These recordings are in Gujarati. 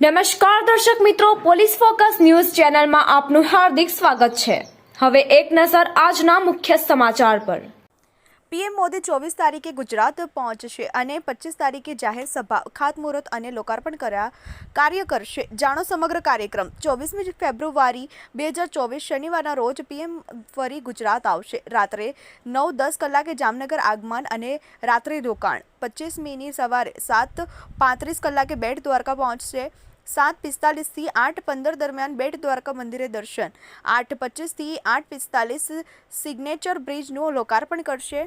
નમસ્કાર દર્શક મિત્રો, પોલીસ ફોકસ ન્યૂઝ ચેનલમાં આપનું હાર્દિક સ્વાગત છે। હવે એક નજર આજના મુખ્ય સમાચાર પર। પીએમ મોદી 24 તારીખે ગુજરાત પહોંચશે અને 25 તારીખે જાહેર સભા, ખાતમુહૂર્ત અને લોકાર્પણ કાર્ય કરશે। જાણો સમગ્ર કાર્યક્રમ। 24મી ફેબ્રુઆરી 2024 શનિવારના રોજ પીએમ ફરી ગુજરાત આવશે। રાત્રે 9:10 કલાકે જામનગર આગમન અને રાત્રિ રોકાણ। 25મીની સવારે 7:35 કલાકે બેટ દ્વારકા પહોંચશે। 7:45 થી 8:15 દરમિયાન બેટ દ્વારકા મંદિરે દર્શન। 8:25 થી 8:45 સિગ્નેચર બ્રિજનું લોકાર્પણ કરશે।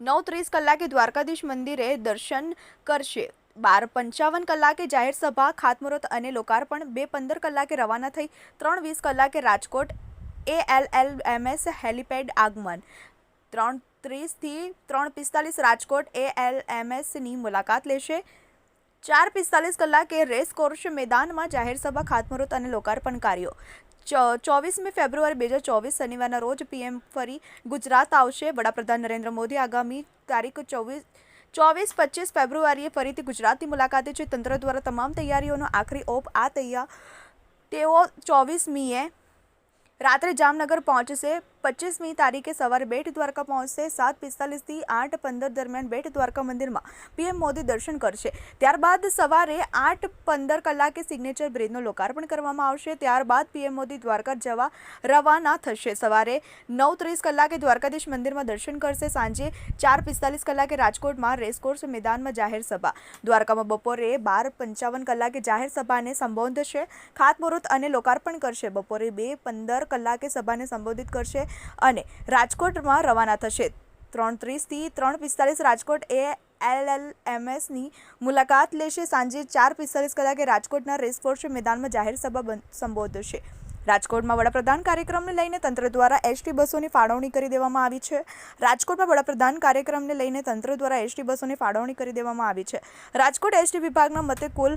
9:30 કલાકે દ્વારકાધીશ મંદિરે દર્શન કરશે। 12:55 કલાકે જાહેર સભા, ખાતમુહૂર્ત અને લોકાર્પણ। 2:15 કલાકે રવાના થઈ 3:20 કલાકે રાજકોટ ALLMS હેલિપેડ આગમન। 3:30 થી 3:45 રાજકોટ ALMSની મુલાકાત લેશે। 4:45 કલાકે રેસકોર્સ મેદાનમાં જાહેર સભા, ખાતમુહૂર્ત અને લોકાર્પણ કાર્યો। 24મી ફેબ્રુઆરી 2024 શનિવારના રોજ પીએમ ફરી ગુજરાત આવશે। વડાપ્રધાન નરેન્દ્ર મોદી આગામી તારીખ 24-25 ફેબ્રુઆરીએ ફરીથી ગુજરાતની મુલાકાતે છે। તંત્ર દ્વારા તમામ તૈયારીઓનો આખરી ઓપ તેઓ 24મીએ રાત્રે જામનગર પહોંચશે। 25મી તારીખે સવારે બેટ દ્વારકા પહોંચશે। 7:45 થી 8:15 દરમિયાન બેટ દ્વારકા મંદિરમાં પીએમ મોદી દર્શન કરશે। ત્યારબાદ સવારે 8:15 કલાકે સિગ્નેચર બ્રિજનું લોકાર્પણ કરવામાં આવશે। ત્યારબાદ પીએમ મોદી દ્વારકા જવા રવાના થશે। સવારે 9:30 કલાકે દ્વારકાધીશ મંદિરમાં દર્શન કરશે। સાંજે 4:45 કલાકે રાજકોટમાં રેસકોર્સ મેદાનમાં જાહેર સભા। દ્વારકામાં બપોરે 12:55 કલાકે જાહેર સભાને સંબોધશે। ખાતમુહૂર્ત અને લોકાર્પણ કરશે। બપોરે 2:15 કલાકે સભાને સંબોધિત કરશે અને રાજકોટમાં રવાના થશે। 3:30 થી 3:45 રાજકોટ ALLMSની મુલાકાત લેશે। સાંજે 4:45 કલાકે રાજકોટના રેસકોર્સ મેદાનમાં જાહેર સભા સંબોધશે। રાજકોટમાં વડાપ્રધાન કાર્યક્રમને લઈને તંત્ર દ્વારા એસટી બસોની ફાળવણી કરી દેવામાં આવી છે। રાજકોટમાં વડાપ્રધાન કાર્યક્રમને લઈને તંત્ર દ્વારા એસટી બસોની ફાળવણી કરી દેવામાં આવી છે। રાજકોટ એસટી વિભાગના મતે કુલ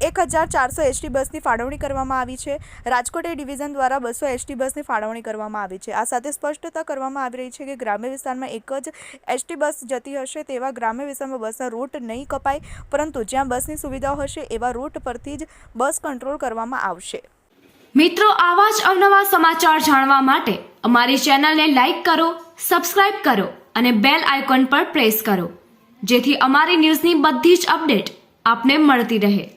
1400 એસટી બસની ફાળવણી કરવામાં આવી છે। રાજકોટ એ ડિવિઝન દ્વારા 200 એસટી બસની ફાળવણી કરવામાં આવી છે। આ સાથે સ્પષ્ટતા કરવામાં આવી રહી છે કે ગ્રામ્ય વિસ્તારમાં એક જ એસટી બસ જતી હશે તેવા ગ્રામ્ય વિસ્તારમાં બસના રૂટ નહીં કપાય, પરંતુ જ્યાં બસની સુવિધાઓ હશે એવા રૂટ પરથી જ બસ કંટ્રોલ કરવામાં આવશે। મિત્રો, આવા જ અવનવા સમાચાર જાણવા માટે અમારી ચેનલને લાઈક કરો, સબસ્ક્રાઇબ કરો અને બેલ આઇકોન પર પ્રેસ કરો, જેથી અમારી ન્યૂઝની બધી જ અપડેટ આપને મળતી રહે।